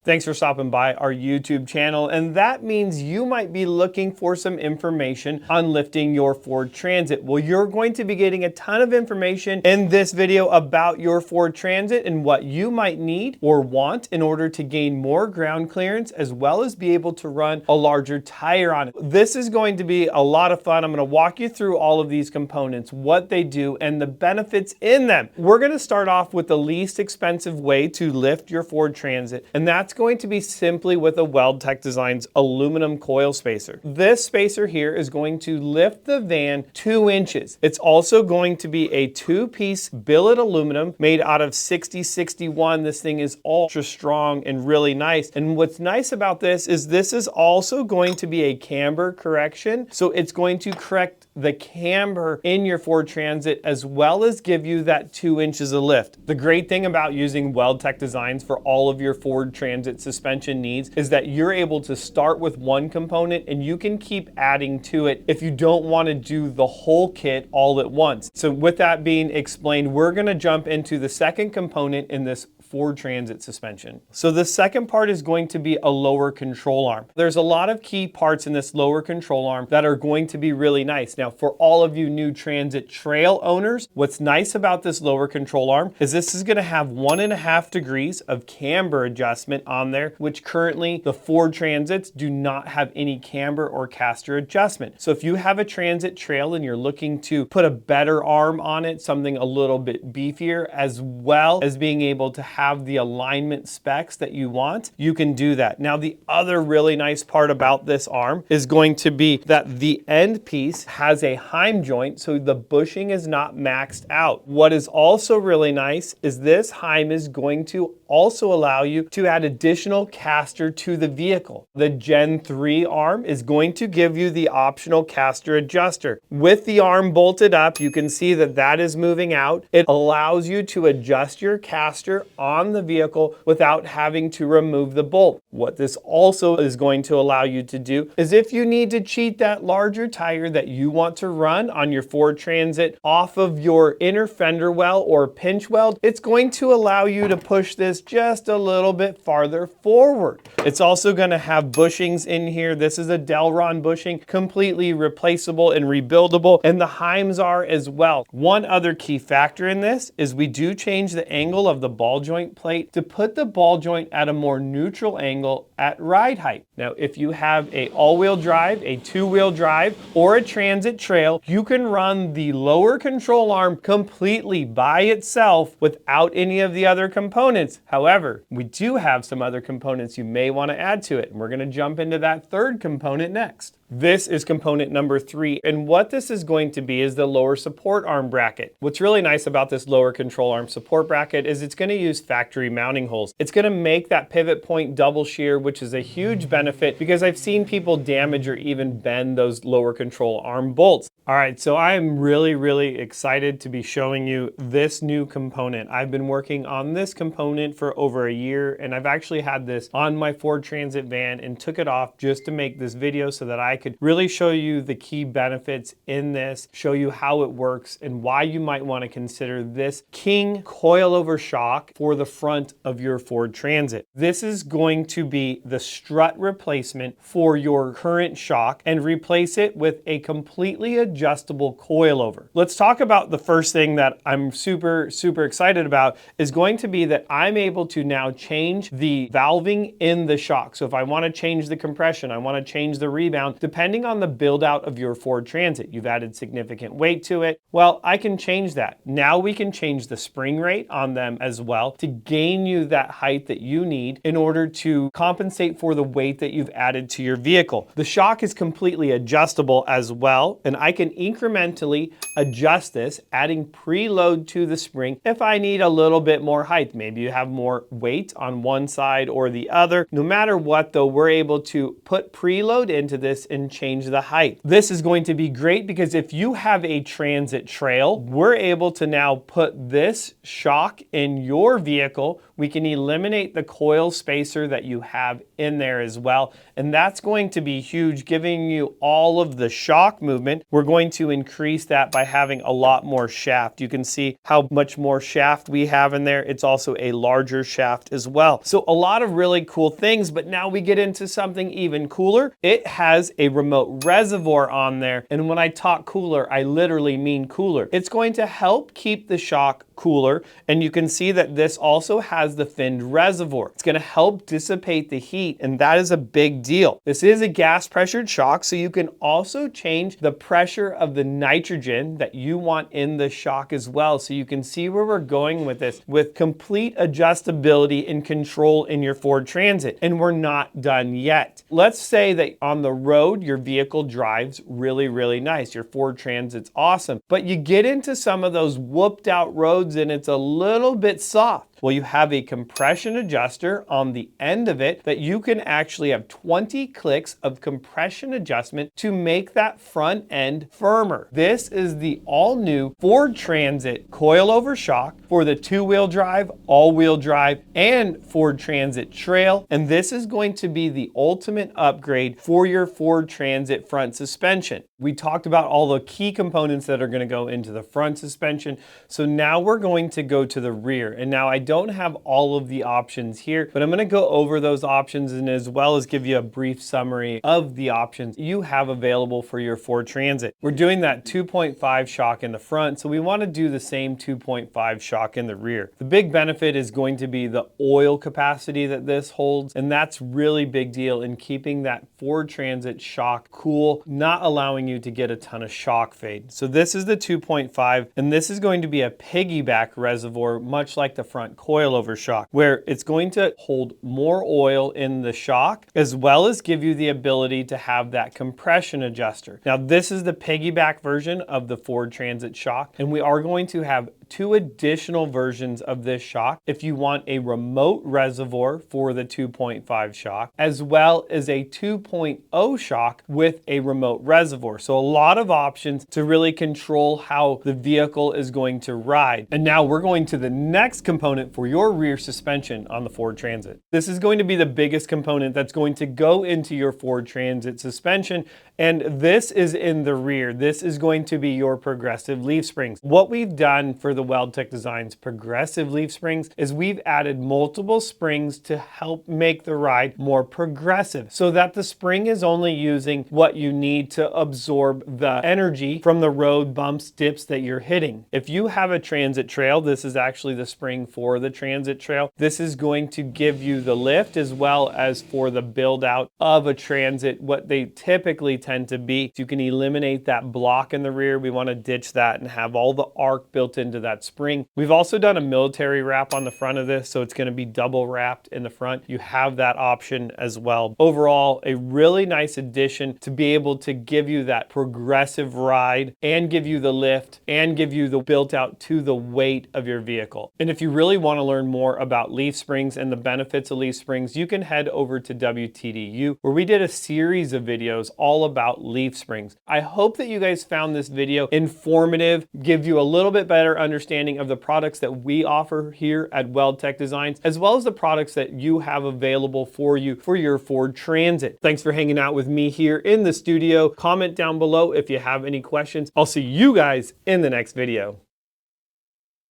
Thanks for stopping by our YouTube channel, and that means you might be looking for some information on lifting your Ford Transit. Well, you're going to be getting a ton of information in this video about your Ford Transit and what you might need or want in order to gain more ground clearance, as well as be able to run a larger tire on it. This is going to be a lot of fun. I'm going to walk you through all of these components, what they do, and the benefits in them. We're going to start off with the least expensive way to lift your Ford Transit, and that's going to be simply with a Weldtec Designs aluminum coil spacer. This spacer here is going to lift the van 2 inches. It's also going to be a 2-piece billet aluminum made out of 6061. This thing is ultra strong and really nice. And what's nice about this is also going to be a camber correction. So it's going to correct the camber in your Ford Transit as well as give you that 2 inches of lift. The great thing about using Weldtec Designs for all of your Ford Transit suspension needs is that you're able to start with one component and you can keep adding to it if you don't want to do the whole kit all at once. So with that being explained, we're going to jump into the second component in this Ford Transit suspension. So the second part is going to be a lower control arm. There's a lot of key parts in this lower control arm that are going to be really nice. Now, for all of you new Transit Trail owners, what's nice about this lower control arm is this is going to have 1.5 degrees of camber adjustment on there, which currently the Ford Transits do not have any camber or caster adjustment. So if you have a Transit Trail and you're looking to put a better arm on it, something a little bit beefier, as well as being able to have the alignment specs that you want, you can do that. Now, the other really nice part about this arm is going to be that the end piece has a heim joint, so the bushing is not maxed out. What is also really nice is this heim is going to also allow you to add additional caster to the vehicle. The Gen 3 arm is going to give you the optional caster adjuster. With the arm bolted up, you can see that that is moving out. It allows you to adjust your caster on the vehicle without having to remove the bolt. What this also is going to allow you to do is if you need to cheat that larger tire that you want to run on your Ford Transit off of your inner fender well or pinch weld, it's going to allow you to push this just a little bit farther forward. It's also going to have bushings in here. This is a Delron bushing, completely replaceable and rebuildable, and the heims are as well. One other key factor in this is we do change the angle of the ball joint plate to put the ball joint at a more neutral angle at ride height. Now, if you have a all-wheel drive, a 2-wheel drive, or a Transit Trail, you can run the lower control arm completely by itself without any of the other components. However, we do have some other components you may want to add to it, and we're going to jump into that third component next. This is component number 3, and what this is going to be is the lower support arm bracket. What's really nice about this lower control arm support bracket is it's going to use factory mounting holes. It's going to make that pivot point double shear, which is a huge benefit because I've seen people damage or even bend those lower control arm bolts. All right, so I am really excited to be showing you this new component. I've been working on this component for over a year, and I've actually had this on my Ford Transit van and took it off just to make this video so that I could really show you the key benefits in this, show you how it works, and why you might want to consider this King coilover shock for the front of your Ford Transit. This is going to be the strut replacement for your current shock and replace it with a completely adjustable coilover. Let's talk about the first thing that I'm super excited about is going to be that I'm able to now change the valving in the shock. So if I want to change the compression, I want to change the rebound, depending on the build out of your Ford Transit. You've added significant weight to it. Well, I can change that. Now we can change the spring rate on them as well to gain you that height that you need in order to compensate for the weight that you've added to your vehicle. The shock is completely adjustable as well, and I can incrementally adjust this, adding preload to the spring if I need a little bit more height. Maybe you have more weight on one side or the other. No matter what though, we're able to put preload into this and change the height. This is going to be great because if you have a Transit Trail, we're able to now put this shock in your vehicle We can eliminate the coil spacer that you have in there as well. And that's going to be huge, giving you all of the shock movement. We're going to increase that by having a lot more shaft. You can see how much more shaft we have in there. It's also a larger shaft as well. So a lot of really cool things, but now we get into something even cooler. It has a remote reservoir on there. And when I talk cooler, I literally mean cooler. It's going to help keep the shock cooler. And you can see that this also has the finned reservoir. It's going to help dissipate the heat, and that is a big deal. This is a gas pressured shock, so you can also change the pressure of the nitrogen that you want in the shock as well. So you can see where we're going with this, with complete adjustability and control in your Ford Transit. And we're not done yet. Let's say that on the road, your vehicle drives really, really nice. Your Ford Transit's awesome, but you get into some of those whooped out roads and it's a little bit soft. Well, you have a compression adjuster on the end of it that you can actually have 20 clicks of compression adjustment to make that front end firmer. This is the all new Ford Transit coilover shock for the 2-wheel drive, all-wheel drive, and Ford Transit Trail. And this is going to be the ultimate upgrade for your Ford Transit front suspension. We talked about all the key components that are going to go into the front suspension. So now we're going to go to the rear. And now I don't have all of the options here, but I'm going to go over those options and as well as give you a brief summary of the options you have available for your Ford Transit. We're doing that 2.5 shock in the front, so we want to do the same 2.5 shock in the rear. The big benefit is going to be the oil capacity that this holds, and that's really big deal in keeping that Ford Transit shock cool, not allowing you to get a ton of shock fade. So this is the 2.5, and this is going to be a piggyback reservoir, much like the front coilover shock, where it's going to hold more oil in the shock, as well as give you the ability to have that compression adjuster. Now, this is the piggyback version of the Ford Transit shock, and we are going to have 2 additional versions of this shock if you want a remote reservoir for the 2.5 shock, as well as a 2.0 shock with a remote reservoir. So a lot of options to really control how the vehicle is going to ride. And now we're going to the next component for your rear suspension on the Ford Transit. This is going to be the biggest component that's going to go into your Ford Transit suspension, and this is in the rear. This is going to be your progressive leaf springs. What we've done for the Weldtec Designs progressive leaf springs is we've added multiple springs to help make the ride more progressive, so that the spring is only using what you need to absorb the energy from the road bumps, dips that you're hitting. If you have a Transit Trail, this is actually the spring for the Transit Trail. This is going to give you the lift as well as for the build out of a Transit, what they typically tend to be. You can eliminate that block in the rear. We want to ditch that and have all the arc built into that spring. We've also done a military wrap on the front of this, so it's going to be double wrapped in the front. You have that option as well. Overall, a really nice addition to be able to give you that progressive ride and give you the lift and give you the built out to the weight of your vehicle. And if you really want to learn more about leaf springs and the benefits of leaf springs, you can head over to WTDU, where we did a series of videos all about leaf springs. I hope that you guys found this video informative, give you a little bit better understanding of the products that we offer here at Weldtec Designs, as well as the products that you have available for you for your Ford Transit. Thanks for hanging out with me here in the studio. Comment down below if you have any questions. I'll see you guys in the next video.